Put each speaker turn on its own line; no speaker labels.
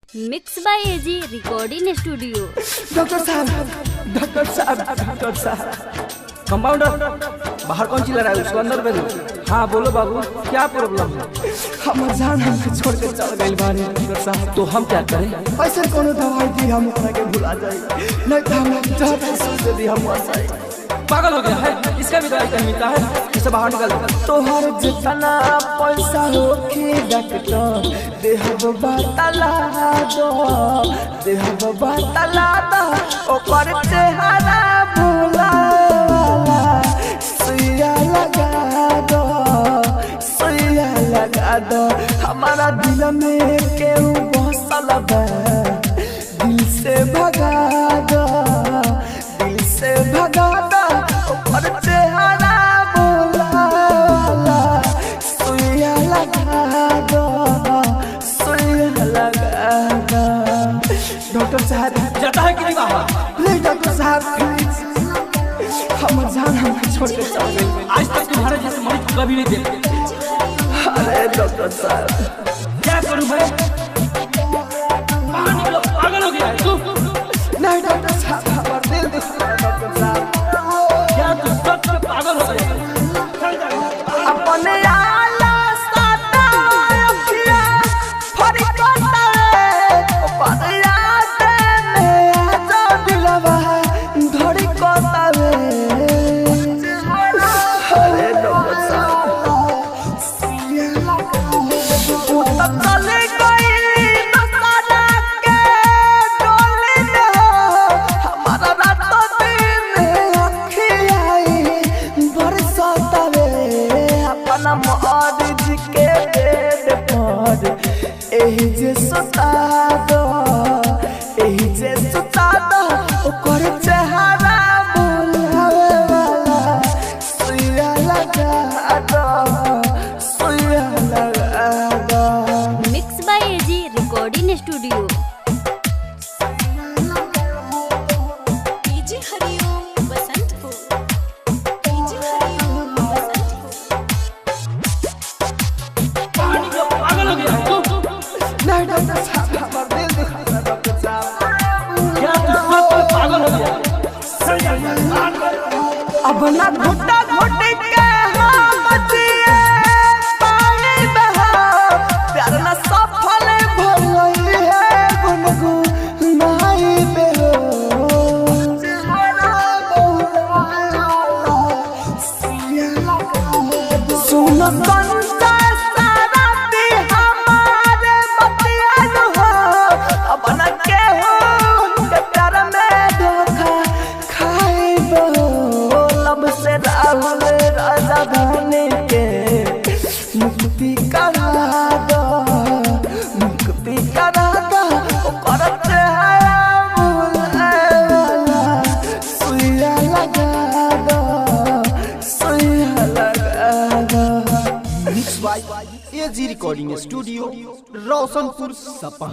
Mix by AG recording studio.
Doctor साहब
compounder बाहर कौन चिल्ला रहा है, उसको अंदर भेजो। हाँ बोलो बाबू, क्या प्रॉब्लम है?
हमर जान हमके छोड़ के चल गइल बारे डॉक्टर साहब।
तो हम क्या करें?
ऐसे कोनो दवाई दी हम ओकरा के भुला जाई, नहीं तो हम ज्यादा सोच दी हम मर
पागल हो गया है, इसका भी दवाई कहीं मिलता है? इसे बाहर निकाल दो।
तोहर जितना पैसा होखी डॉक्टर देहब बतला दो, देहब बतला दो ओकर चेहरा भुला सुइया लगा दो, सुइया लगा दो। हमारा दिल में केहू बसल बा, दिल से भगा दो, दिल से भगा दो ओकर चेहरा भुला सुइया लगा दो, सुइया लगा दो। डॉक्टर साहब
जाता है कि नहीं बाहर?
प्लीज डॉक्टर साहब प्लीज, हमर जान हमके छोड़ के चल गई।
आज तक तुम्हारे जैसे मरीज कभी नहीं देखे।
अरे डॉक्टर साहब
क्या करूं मैं? बाहर निकलो, पागल हो गया है तू?
नहीं डॉक्टर साहब, हमारा दिल दुख रहा है डॉक्टर साहब।
क्या तू सच में पागल हो गया?
अपने आला साता रखिया फरी कोता रे पर याद में आजा दिलवा धड़ी कोता रे। अरे डॉक्टर साहब तू तो चले गई नसाला के डोली में, हमारा रातों दिन अखी आई बरसाता रे। अपना मर्ज के बेड पर एही जे सुता दो, एही जे सुता दो ओकर चेहरा भुलावे वाला सुइया लगा दो, सुइया लगा दो।
Mix by AG recording studio.
DJ Hariom Basantpur, DJ Hariom Basantpur.
बाहर निकलो, पागल हो गया है तू?
नहीं डॉक्टर साहब, हमारा दिल दुख रहा है डॉक्टर साहब।
क्या तू सच में पागल हो गया? चल जा, बाहर निकल।
अब ना घुटा घुटी के हम जिए पानी बहा, प्यार ना सफल भइल है गुनगुन नहीं बेहो। सुन संता साराती हमारे बतियान हो, अब ना केहू के प्यार में धोखा खाइबो। लब से राहुल राजा धनी के मुक्ति करा दो, मुक्ति करा दो ओकर चेहरा भुलाए वाला सुइया लगा दो, सुइया लगा दो।
Mix by AG recording studio, Roshanpur Sapaha.